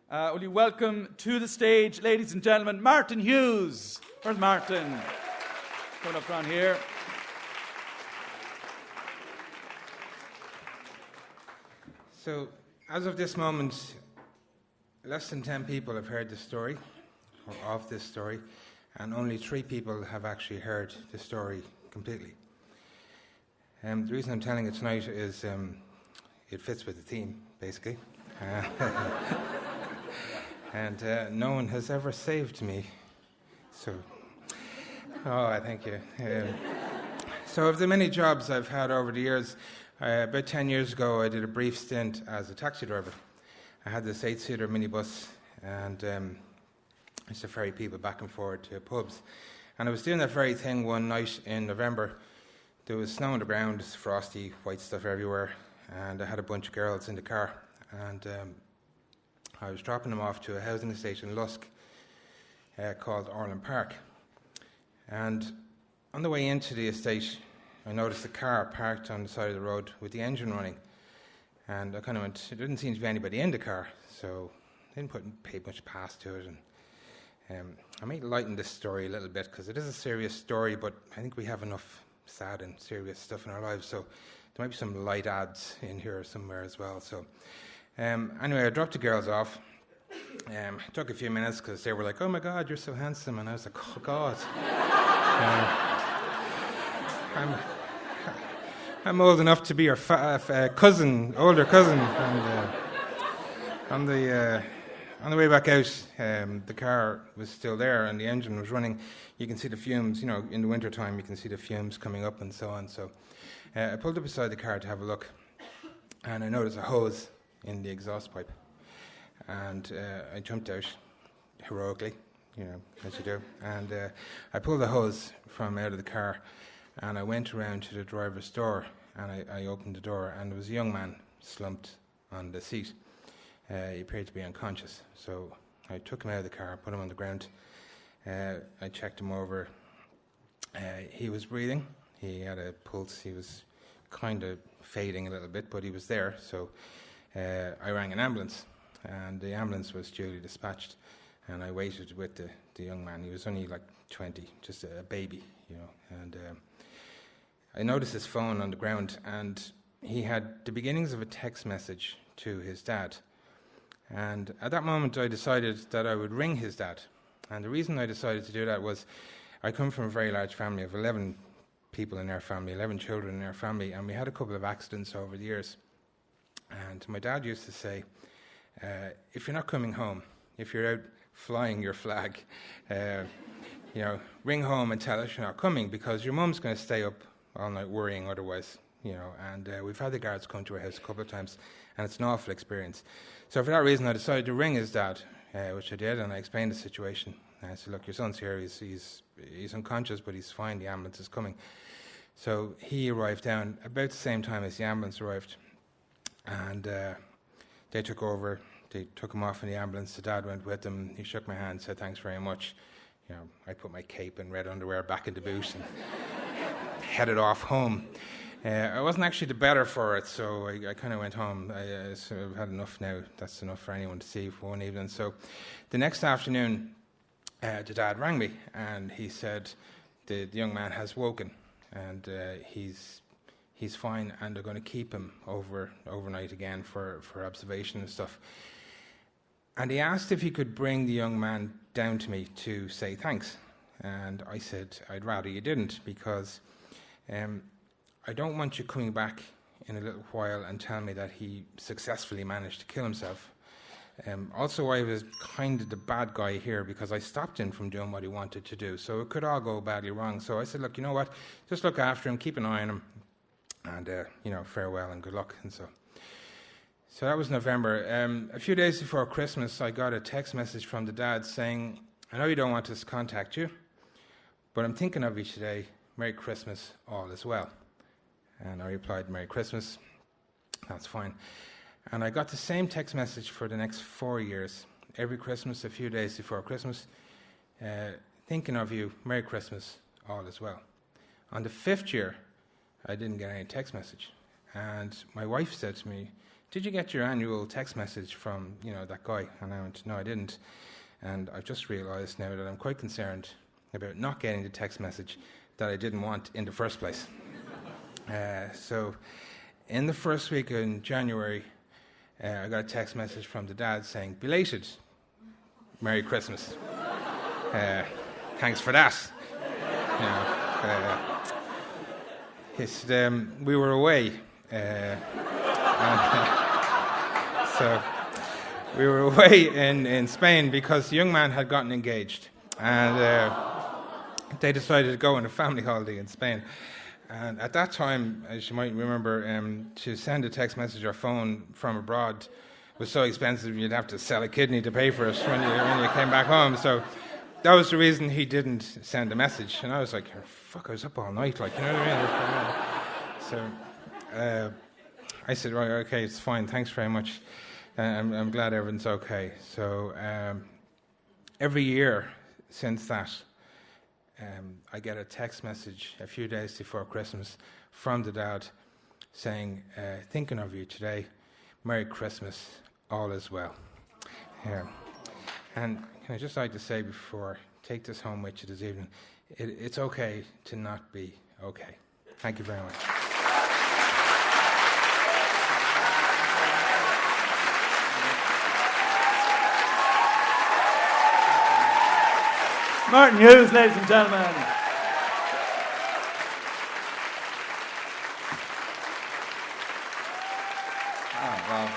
Will you welcome to the stage, ladies and gentlemen, Martin Hughes. Where's Martin? Coming up front here. So, as of this moment, less than 10 people have heard the story, or of this story, and only 3 people have actually heard the story completely. The reason I'm telling it tonight is it fits with the theme, basically. And no one has ever saved me. So, thank you. So of the many jobs I've had over the years, about 10 years ago I did a brief stint as a taxi driver. I had this 8-seater minibus and I used to ferry people back and forward to pubs. And I was doing that very thing one night in November. There was snow on the ground, frosty, white stuff everywhere, and I had a bunch of girls in the car. And I was dropping them off to a housing estate in Lusk called Orland Park. And on the way into the estate, I noticed a car parked on the side of the road with the engine running. And I kind of went, there didn't seem to be anybody in the car, so I didn't pay much past to it. And I might lighten this story a little bit, because it is a serious story, but I think we have enough sad and serious stuff in our lives, so there might be some light ads in here somewhere as well. So anyway, I dropped the girls off. It took a few minutes because they were like, "Oh my God, you're so handsome," and I was like, "Oh God." I'm old enough to be your cousin, older cousin. And on the way back out, the car was still there and the engine was running. You can see the fumes, in the winter time, you can see the fumes coming up and so on. So I pulled up beside the car to have a look, and I noticed a hose in the exhaust pipe. And I jumped out heroically, as you do. And I pulled the hose from out of the car, and I went around to the driver's door, and I opened the door, and there was a young man slumped on the seat. He appeared to be unconscious. So I took him out of the car, put him on the ground. I checked him over. He was breathing. He had a pulse. He was kind of fading a little bit, but he was there. So I rang an ambulance, and the ambulance was duly dispatched. And I waited with the young man. He was only like 20, just a baby, And I noticed his phone on the ground, and he had the beginnings of a text message to his dad. And at that moment, I decided that I would ring his dad. And the reason I decided to do that was I come from a very large family of 11 people in our family, 11 children in our family, and we had a couple of accidents over the years. And my dad used to say, if you're not coming home, if you're out flying your flag, ring home and tell us you're not coming, because your mum's going to stay up all night worrying otherwise. And we've had the guards come to our house a couple of times, and it's an awful experience. So for that reason, I decided to ring his dad, which I did, and I explained the situation. And I said, "Look, your son's here. He's unconscious, but he's fine. The ambulance is coming." So he arrived down about the same time as the ambulance arrived, and they took over. They took him off in the ambulance. The dad went with them. He shook my hand, said, "Thanks very much." I put my cape and red underwear back in the boot and headed off home. I wasn't actually the better for it, so I kind of went home. I sort of had enough now. That's enough for anyone to see for one evening. So the next afternoon, the dad rang me, and he said the young man has woken, and he's fine, and they're going to keep him overnight again for observation and stuff. And he asked if he could bring the young man down to me to say thanks. And I said, I'd rather you didn't, because I don't want you coming back in a little while and telling me that he successfully managed to kill himself. Also, I was kind of the bad guy here because I stopped him from doing what he wanted to do. So it could all go badly wrong. So I said, "Look, you know what? Just look after him, keep an eye on him, and, farewell and good luck." And so that was November. A few days before Christmas, I got a text message from the dad saying, "I know you don't want us to contact you, but I'm thinking of you today. Merry Christmas, all is well." And I replied, "Merry Christmas, that's fine." And I got the same text message for the next 4 years. Every Christmas, a few days before Christmas, "Thinking of you, Merry Christmas, all is well." On the 5th year, I didn't get any text message. And my wife said to me, did you get your annual text message from, that guy? And I went, no, I didn't. And I've just realised now that I'm quite concerned about not getting the text message that I didn't want in the first place. So in the first week in January, I got a text message from the dad saying, belated Merry Christmas. Thanks for that. We were away. So we were away in Spain because the young man had gotten engaged. And they decided to go on a family holiday in Spain. And at that time, as you might remember, to send a text message or phone from abroad was so expensive you'd have to sell a kidney to pay for it when you came back home. So that was the reason he didn't send a message. And I was like, fuck, I was up all night, like, you know what I mean? So I said, right, okay, it's fine, thanks very much. I'm glad everything's okay. So every year since that, I get a text message a few days before Christmas from the dad saying, thinking of you today, Merry Christmas, all is well. And can I just like to say before, take this home with you this evening, it's okay to not be okay. Thank you very much. Martin Hughes, ladies and gentlemen. Well,